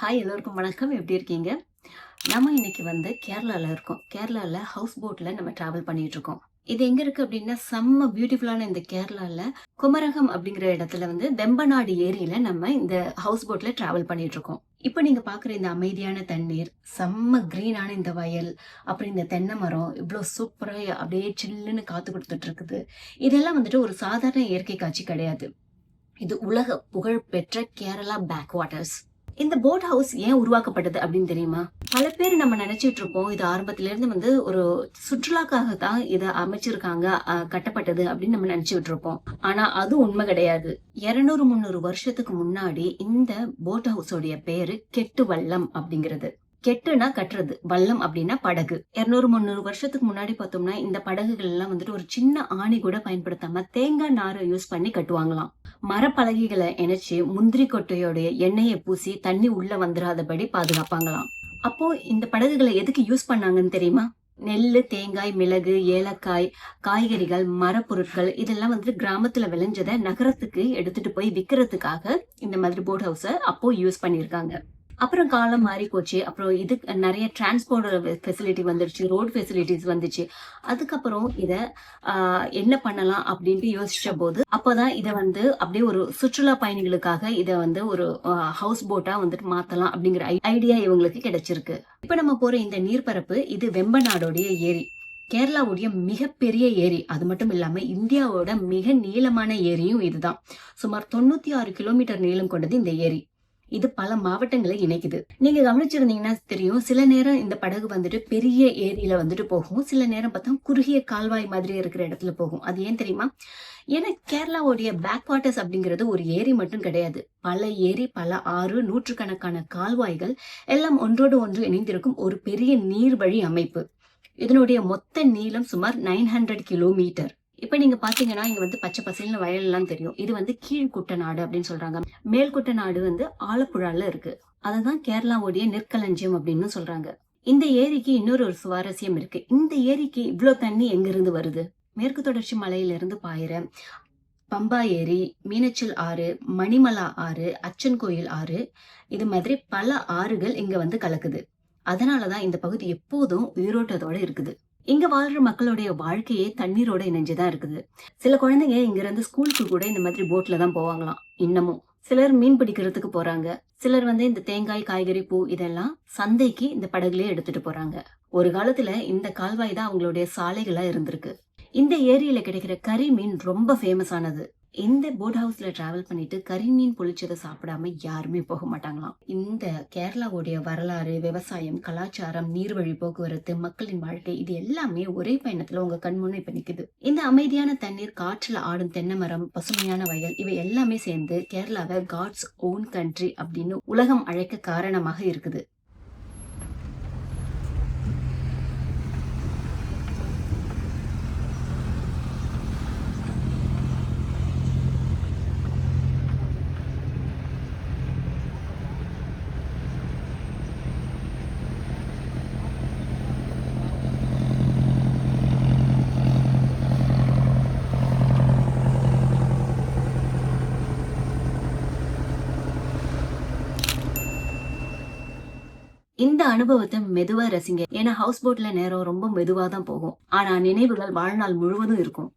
Hi எல்லோருக்கும் வணக்கம். எப்படி இருக்கீங்க? நம்ம இன்னைக்கு கேரளால இருக்கோம். கேரளால ஹவுஸ் போட்ல நம்ம டிராவல் பண்ணிட்டு இருக்கோம். இது எங்க இருக்கு அப்படின்னா, செம்ம பியூட்டிஃபுல்லான இந்த கேரளால குமரகம் அப்படிங்கிற இடத்துல வெம்பநாடு ஏரியில நம்ம இந்த ஹவுஸ் போட்ல டிராவல் பண்ணிட்டு இருக்கோம். இப்ப நீங்க பாக்குற இந்த அமைதியான தண்ணீர், செம்ம கிரீனான இந்த வயல், அப்புறம் இந்த தென்னை மரம் இவ்வளோ சூப்பரா அப்படியே சில்லுன்னு காத்து கொடுத்துட்டு இருக்குது. இதெல்லாம் ஒரு சாதாரண இயற்கை காட்சி கிடையாது. இது உலக புகழ் பெற்ற கேரளா பேக் வாட்டர்ஸ். இந்த போட் ஹவுஸ் ஏன் உருவாக்கப்பட்டது அப்படின்னு தெரியுமா? பல பேர் நம்ம நினைச்சிட்டு இருப்போம், இது ஆரம்பத்துல இருந்து ஒரு சுற்றுலாக்காக தான் இதை அமைச்சிருக்காங்க, கட்டப்பட்டது அப்படின்னு நம்ம நினைச்சுட்டு இருப்போம். ஆனா அது உண்மை கிடையாது. 200-300 வருஷத்துக்கு முன்னாடி இந்த போட் ஹவுஸோடைய பேரு கெட்டு வல்லம் அப்படிங்கிறது. கெட்டுனா கட்டுறது, வல்லம் அப்படின்னா படகு. 200-300 வருஷத்துக்கு முன்னாடி பார்த்தோம்னா இந்த படகுகள் எல்லாம் ஒரு சின்ன ஆணி கூட பயன்படுத்தாம தேங்காய் நாரை யூஸ் பண்ணி கட்டுவாங்களாம். மரப்பலகைகளை இணைச்சு முந்திரி கொட்டையோடைய எண்ணெயை பூசி தண்ணி உள்ள வந்துடாதபடி பாதுகாப்பாங்களாம். அப்போ இந்த படகுகளை எதுக்கு யூஸ் பண்ணாங்கன்னு தெரியுமா? நெல்லு, தேங்காய், மிளகு, ஏலக்காய், காய்கறிகள், மரப்பொருட்கள் இதெல்லாம் கிராமத்துல விளைஞ்சதை நகரத்துக்கு எடுத்துட்டு போய் விக்கிறதுக்காக இந்த மாதிரி போட் ஹவுஸ அப்போ யூஸ் பண்ணிருக்காங்க. அப்புறம் காலம் மாறி போச்சு. அப்புறம் இது நிறைய டிரான்ஸ்போர்ட் ஃபெசிலிட்டி வந்துருச்சு, ரோட் ஃபெசிலிட்டிஸ் வந்துச்சு. அதுக்கப்புறம் இத என்ன பண்ணலாம் அப்படின்ட்டு யோசிச்ச போது அப்பதான் இதை அப்படியே ஒரு சுற்றுலா பயணிகளுக்காக இதை ஒரு ஹவுஸ் போட்டா மாத்தலாம் அப்படிங்கிற ஐடியா இவங்களுக்கு கிடைச்சிருக்கு. இப்ப நம்ம போற இந்த நீர்பரப்பு இது வெம்பநாடோடைய ஏரி. கேரளாவுடைய மிகப்பெரிய ஏரி. அது மட்டும் இல்லாம இந்தியாவோட மிக நீளமான ஏரியும் இதுதான். சுமார் 96 கிலோமீட்டர் நீளம் கொண்டது இந்த ஏரி. இது பல மாவட்டங்களை இணைக்குது. நீங்க கவனிச்சிருந்தீங்கன்னா தெரியும், சில நேரம் இந்த படகு பெரிய ஏரியில போகும், சில நேரம் பார்த்தா குறுகிய கால்வாய் மாதிரி இருக்கிற இடத்துல போகும். அது ஏன் தெரியுமா? ஏன்னா கேரளாவுடைய பேக் வாட்டர்ஸ் அப்படிங்கிறது ஒரு ஏரி மட்டும் கிடையாது. பல ஏரி, பல ஆறு, நூற்றுக்கணக்கான கால்வாய்கள் எல்லாம் ஒன்றோடு ஒன்று இணைந்திருக்கும் ஒரு பெரிய நீர்வழி அமைப்பு. இதனுடைய மொத்த நீளம் சுமார் 900 கிலோமீட்டர். இப்ப நீங்க பாத்தீங்கன்னா இங்க பச்சை பசேல்னு வயல் எல்லாம் தெரியும். இது கீழ்குட்டநாடு அப்படின்னு சொல்றாங்க. மேல்குட்டநாடு ஆலப்புழால இருக்கு. அததான் கேரளாவுடைய நெற்களஞ்சியம் அப்படின்னு சொல்றாங்க. இந்த ஏரிக்கு இன்னொரு சுவாரஸ்யம் இருக்கு. இந்த ஏரிக்கு இவ்வளவு தண்ணி எங்க இருந்து வருது? மேற்கு தொடர்ச்சி மலையில இருந்து பாயிற பம்பா ஏரி, மீனச்சில் ஆறு, மணிமலா ஆறு, அச்சன் கோயில் ஆறு, இது மாதிரி பல ஆறுகள் இங்க கலக்குது. அதனாலதான் இந்த பகுதி எப்போதும் உயிரோட்டத்தோட இருக்குது. இங்க வாழ்ற மக்களுடைய வாழ்க்கையே தண்ணீரோட இணைஞ்சுதான் இருக்குது. சில குழந்தைங்க இங்க இருந்து ஸ்கூலுக்கு கூட இந்த மாதிரி போட்ல தான் போவாங்களாம் இன்னமும். சிலர் மீன் பிடிக்கிறதுக்கு போறாங்க. சிலர் இந்த தேங்காய், காய்கறி, பூ இதெல்லாம் சந்தைக்கு இந்த படகுலயே எடுத்துட்டு போறாங்க. ஒரு காலத்துல இந்த கால்வாய் தான் அவங்களுடைய சாலைகளா இருந்திருக்கு. இந்த ஏரியில கிடைக்கிற கறி மீன் ரொம்ப ஃபேமஸ் ஆனது. இந்த போட் ஹவுஸ்ல டிராவல் பண்ணிட்டு கறி மீன் பொழிச்சதை சாப்பிடாம யாருமே போக மாட்டாங்களாம். இந்த கேரளாவுடைய வரலாறு, விவசாயம், கலாச்சாரம், நீர்வழி போக்குவரத்து, மக்களின் வாழ்க்கை இது எல்லாமே ஒரே பயணத்துல உங்க கண்முன்னே இப்ப நிக்குது. இந்த அமைதியான தண்ணீர், காற்றுல ஆடும் தென்னை மரம், பசுமையான வயல் இவை எல்லாமே சேர்ந்து கேரளாவை காட்ஸ் ஓன் கண்ட்ரி அப்படின்னு உலகம் அழைக்க காரணமாக இருக்குது. இந்த அனுபவத்தை மெதுவா ரசிங்க. ஏன்னா ஹவுஸ் போட்ல நேரம் ரொம்ப மெதுவா தான் போகும். ஆனா நினைவுகள் வாழ்நாள் முழுவதும் இருக்கும்.